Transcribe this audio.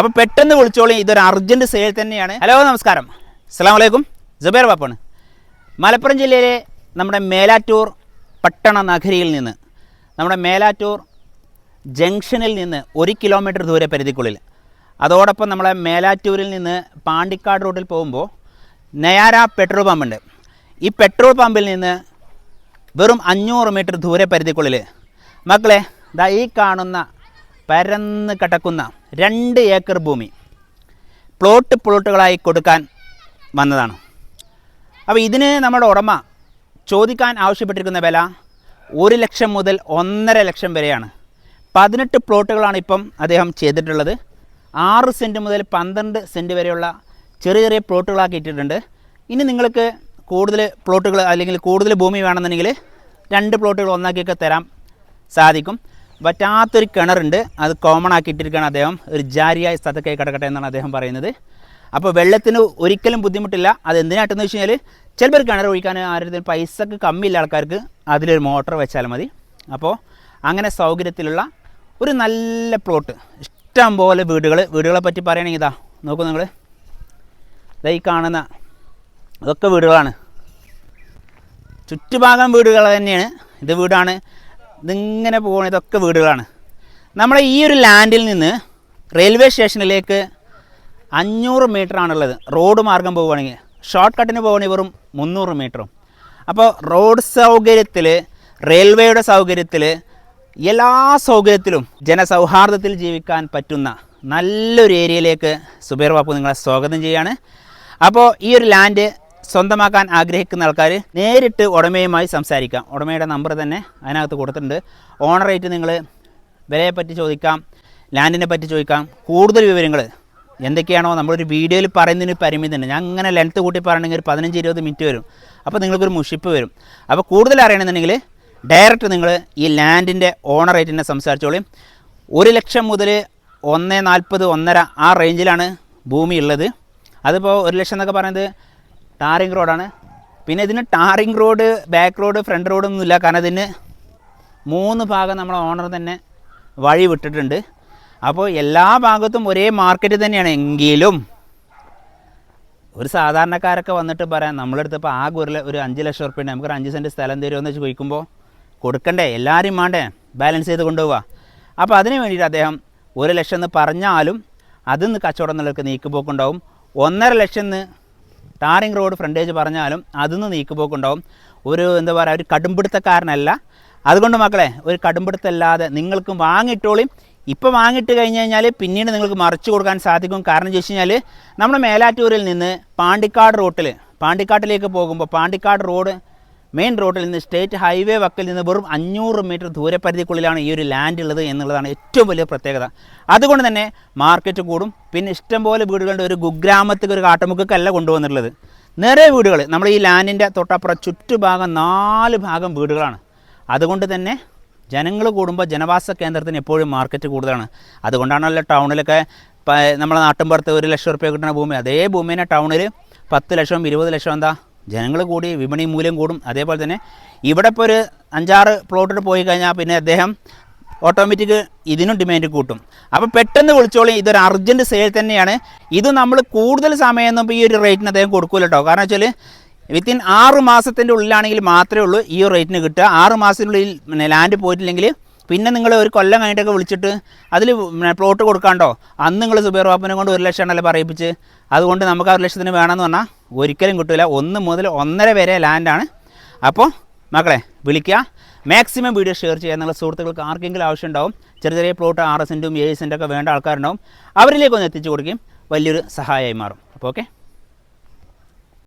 അപ്പോൾ പെട്ടെന്ന് വിളിച്ചോളി, ഇതൊരു അർജൻറ്റ് സെയിൽ തന്നെയാണ്. ഹലോ നമസ്കാരം, അസ്സലാമു അലൈക്കും. ജുബൈർ ബാപ്പാണ്. മലപ്പുറം ജില്ലയിലെ നമ്മുടെ മേലാറ്റൂർ പട്ടണ നഗരിയിൽ നിന്ന്, നമ്മുടെ മേലാറ്റൂർ ജംഗ്ഷനിൽ നിന്ന് 1 കിലോമീറ്റർ ദൂരെ പരിധിക്കുള്ളിൽ, അതോടൊപ്പം നമ്മളെ മേലാറ്റൂരിൽ നിന്ന് പാണ്ടിക്കാട് റൂട്ടിൽ പോകുമ്പോൾ നയാര പെട്രോൾ പമ്പുണ്ട്. ഈ പെട്രോൾ പമ്പിൽ നിന്ന് വെറും 500 മീറ്റർ ദൂരെ പരിധിക്കുള്ളിൽ മക്കളെ ദാ ഈ കാണുന്ന പരന്ന് കിടക്കുന്ന 2 ഏക്കർ ഭൂമി പ്ലോട്ടുകളായി കൊടുക്കാൻ വന്നതാണ്. അപ്പോൾ ഇതിന് നമ്മുടെ ഉടമ ചോദിക്കാൻ ആവശ്യപ്പെട്ടിരിക്കുന്ന വില 1 ലക്ഷം മുതൽ 1.5 ലക്ഷം വരെയാണ്. 18 പ്ലോട്ടുകളാണ് ഇപ്പം അദ്ദേഹം ചെയ്തിട്ടുള്ളത്. 6 സെൻറ്റ് മുതൽ 12 സെൻറ്റ് വരെയുള്ള ചെറിയ ചെറിയ പ്ലോട്ടുകളാക്കി ഇട്ടിട്ടുണ്ട്. ഇനി നിങ്ങൾക്ക് കൂടുതൽ പ്ലോട്ടുകൾ അല്ലെങ്കിൽ കൂടുതൽ ഭൂമി വേണമെന്നുണ്ടെങ്കിൽ 2 പ്ലോട്ടുകൾ ഒന്നാക്കിയൊക്കെ തരാൻ സാധിക്കും. പറ്റാത്തൊരു കിണറുണ്ട്, അത് കോമൺ ആക്കി ഇട്ടിരിക്കുകയാണ് അദ്ദേഹം. ഒരു ജാരിയായ സ്ഥലത്തേക്ക് കിടക്കട്ടെ എന്നാണ് അദ്ദേഹം പറയുന്നത്. അപ്പോൾ വെള്ളത്തിന് ഒരിക്കലും ബുദ്ധിമുട്ടില്ല. അത് എന്തിനാട്ടെന്ന് വെച്ച് കഴിഞ്ഞാൽ ചിലപ്പോൾ കിണർ ഒഴിക്കാൻ ആരുടെ പൈസക്ക് കമ്മിയില്ല ആൾക്കാർക്ക് അതിലൊരു മോട്ടർ വെച്ചാൽ മതി. അപ്പോൾ അങ്ങനെ സൗകര്യത്തിലുള്ള ഒരു നല്ല പ്ലോട്ട്, ഇഷ്ടം പോലെ വീടുകളെ പറ്റി പറയുകയാണെങ്കിൽ ഇതാ നോക്കൂ നിങ്ങൾ, ഇതാ ഈ കാണുന്ന ഇതൊക്കെ വീടുകളാണ്, ചുറ്റുഭാഗം വീടുകൾ തന്നെയാണ്. ഇത് വീടാണ്, ഇതിങ്ങനെ പോകുന്ന ഇതൊക്കെ വീടുകളാണ്. നമ്മുടെ ഈ ഒരു ലാൻഡിൽ നിന്ന് റെയിൽവേ സ്റ്റേഷനിലേക്ക് 500 മീറ്ററാണുള്ളത്. റോഡ് മാർഗം പോവുകയാണെങ്കിൽ, ഷോർട്ട് കട്ടിന് പോവുകയാണെങ്കിൽ വെറും 300 മീറ്ററും. അപ്പോൾ റോഡ് സൗകര്യത്തിൽ, റെയിൽവേയുടെ സൗകര്യത്തിൽ, എല്ലാ സൗകര്യത്തിലും ജനസൗഹാർദ്ദത്തിൽ ജീവിക്കാൻ പറ്റുന്ന നല്ലൊരു ഏരിയയിലേക്ക് സുബൈർ ബാപ്പു നിങ്ങളെ സ്വാഗതം ചെയ്യുകയാണ്. അപ്പോൾ ഈ ഒരു ലാൻഡ് സ്വന്തമാക്കാൻ ആഗ്രഹിക്കുന്ന ആൾക്കാർ നേരിട്ട് ഉടമയുമായി സംസാരിക്കാം. ഉടമയുടെ നമ്പർ തന്നെ അതിനകത്ത് കൊടുത്തിട്ടുണ്ട്. ഓണർ റേറ്റ് നിങ്ങൾ വിലയെപ്പറ്റി ചോദിക്കാം, ലാൻഡിനെ പറ്റി ചോദിക്കാം. കൂടുതൽ വിവരങ്ങൾ എന്തൊക്കെയാണോ നമ്മളൊരു വീഡിയോയിൽ പറയുന്നതിന് പരിമിതി ഉണ്ട്. ഞാൻ അങ്ങനെ ലെങ്ത്ത് കൂട്ടി പറയണമെങ്കിൽ ഒരു 15-20 മിനിറ്റ് വരും. അപ്പോൾ നിങ്ങൾക്കൊരു മുഷിപ്പ് വരും. അപ്പോൾ കൂടുതൽ അറിയണമെന്നുണ്ടെങ്കിൽ ഡയറക്റ്റ് നിങ്ങൾ ഈ ലാൻഡിൻ്റെ ഓണർ റേറ്റിനെ സംസാരിച്ചോളൂ. 1 ലക്ഷം മുതൽ 1.40, 1.5 ആ റേഞ്ചിലാണ് ഭൂമി ഉള്ളത്. അതിപ്പോൾ 1 ലക്ഷം എന്നൊക്കെ പറയുന്നത് ടാറിങ് റോഡാണ്. പിന്നെ ഇതിന് tarring road, back road, front റോഡൊന്നുമില്ല. കാരണം ഇതിന് 3 ഭാഗം നമ്മളെ ഓണർ തന്നെ വഴി വിട്ടിട്ടുണ്ട്. അപ്പോൾ എല്ലാ ഭാഗത്തും ഒരേ മാർക്കറ്റ് തന്നെയാണ്. എങ്കിലും ഒരു സാധാരണക്കാരൊക്കെ വന്നിട്ട് പറയാം നമ്മളെടുത്ത് ഇപ്പോൾ ആകെ ഒരു 5 ലക്ഷം റുപ്യ ഉണ്ട്, നമുക്കൊരു 5 സെൻറ്റ് സ്ഥലം തരുമെന്ന് വെച്ച് ചോദിക്കുമ്പോൾ കൊടുക്കണ്ടേ, എല്ലാവരും വേണ്ടേ, ബാലൻസ് ചെയ്ത് കൊണ്ടുപോവുക. അപ്പോൾ അതിന് വേണ്ടിയിട്ട് അദ്ദേഹം 1 ലക്ഷം എന്ന് പറഞ്ഞാലും അതിൽ നിന്ന് കച്ചവടം എന്നുള്ളവർക്ക് നീക്കുപോക്കുണ്ടാവും. 1.5 ലക്ഷം എന്ന് ടാറിങ് റോഡ് ഫ്രണ്ടേജ് പറഞ്ഞാലും അതിൽ നിന്ന് നീക്കുപോക്കുണ്ടാവും. ഒരു എന്താ പറയുക, ഒരു കടുംപിടുത്തക്കാരനല്ല. അതുകൊണ്ട് മക്കളെ ഒരു കടുംപിടുത്തല്ലാതെ നിങ്ങൾക്കും വാങ്ങിയിട്ടോളും. ഇപ്പോൾ വാങ്ങിയിട്ട് കഴിഞ്ഞ് കഴിഞ്ഞാൽ പിന്നീട് നിങ്ങൾക്ക് മറിച്ച് കൊടുക്കാൻ സാധിക്കും. കാരണം ചോദിച്ചു കഴിഞ്ഞാൽ നമ്മുടെ മേലാറ്റൂരിൽ നിന്ന് പാണ്ടിക്കാട്ടിലേക്ക് പോകുമ്പോൾ പാണ്ടിക്കാട് റോഡ് മെയിൻ റോഡിൽ നിന്ന് സ്റ്റേറ്റ് ഹൈവേ വക്കിൽ നിന്ന് വെറും 500 മീറ്റർ ദൂരപരിധിക്കുള്ളിലാണ് ഈ ഒരു ലാൻഡ് ഉള്ളത് എന്നുള്ളതാണ് ഏറ്റവും വലിയ പ്രത്യേകത. അതുകൊണ്ട് തന്നെ മാർക്കറ്റ് കൂടും. പിന്നെ ഇഷ്ടംപോലെ വീടുകളുടെ ഒരു കുഗ്രാമത്തേക്ക്, ഒരു കാട്ടുമുക്കല്ല കൊണ്ടുവന്നിട്ടുള്ളത്. നിറയെ വീടുകൾ നമ്മൾ ഈ ലാൻഡിൻ്റെ തൊട്ടപ്പുറം ചുറ്റുഭാഗം 4 ഭാഗം വീടുകളാണ്. അതുകൊണ്ട് തന്നെ ജനങ്ങൾ കൂടുമ്പോൾ ജനവാസ കേന്ദ്രത്തിന് എപ്പോഴും മാർക്കറ്റ് കൂടുതലാണ്. അതുകൊണ്ടാണല്ലോ ടൗണിലൊക്കെ നമ്മളെ നാട്ടിൻപുറത്ത് 1 ലക്ഷം റുപ്യ കിട്ടുന്ന ഭൂമി, അതേ ഭൂമിനെ ടൗണിൽ 10 ലക്ഷം 20 ലക്ഷം എന്താ ജനങ്ങൾ കൂടി വിപണി മൂല്യം കൂടും. അതേപോലെ തന്നെ ഇവിടെ ഇപ്പോൾ ഒരു 5-6 പ്ലോട്ടിൽ പോയി കഴിഞ്ഞാൽ പിന്നെ അദ്ദേഹം ഓട്ടോമാറ്റിക് ഇതിനും ഡിമാൻഡ് കൂട്ടും. അപ്പോൾ പെട്ടെന്ന് വിളിച്ചോളി, ഇതൊരു അർജൻറ്റ് സെയിൽ തന്നെയാണ്. ഇത് നമ്മൾ കൂടുതൽ സമയമൊന്നും ഈ ഒരു റേറ്റിന് അദ്ദേഹം കൊടുക്കില്ല കേട്ടോ. കാരണം വെച്ചാൽ വിത്തിൻ 6 മാസത്തിൻ്റെ ഉള്ളിലാണെങ്കിൽ മാത്രമേ ഉള്ളൂ ഈ ഒരു റേറ്റിന് കിട്ടുക. 6 മാസത്തിനുള്ളിൽ ലാൻഡ് പോയിട്ടില്ലെങ്കിൽ പിന്നെ നിങ്ങൾ ഒരു കൊല്ലം കഴിഞ്ഞിട്ടൊക്കെ വിളിച്ചിട്ട് അതിൽ പ്ലോട്ട് കൊടുക്കാണ്ടോ, അന്ന് നിങ്ങൾ സുബൈർ ബാപ്പുവിനെ കൊണ്ട് 1 ലക്ഷം ആണല്ലോ പറയിപ്പിച്ച്, അതുകൊണ്ട് നമുക്ക് 1 ലക്ഷത്തിന് വേണമെന്ന് പറഞ്ഞാൽ ഒരിക്കലും കിട്ടില്ല. 1 മുതൽ 1.5 വരെ ലാൻഡാണ്. അപ്പോൾ മക്കളെ വിളിക്കുക, മാക്സിമം വീഡിയോ ഷെയർ ചെയ്യുക. എന്നുള്ള സുഹൃത്തുക്കൾക്ക് ആർക്കെങ്കിലും ആവശ്യം ഉണ്ടാവും, ചെറിയ പ്ലോട്ട് 6 സെൻറ്റും 7 സെൻറ്റൊക്കെ വേണ്ട ആൾക്കാരുണ്ടാവും, അവരിലേക്കൊന്ന് എത്തിച്ചു കൊടുക്കുകയും വലിയൊരു സഹായമായി മാറും. അപ്പോൾ ഓക്കെ.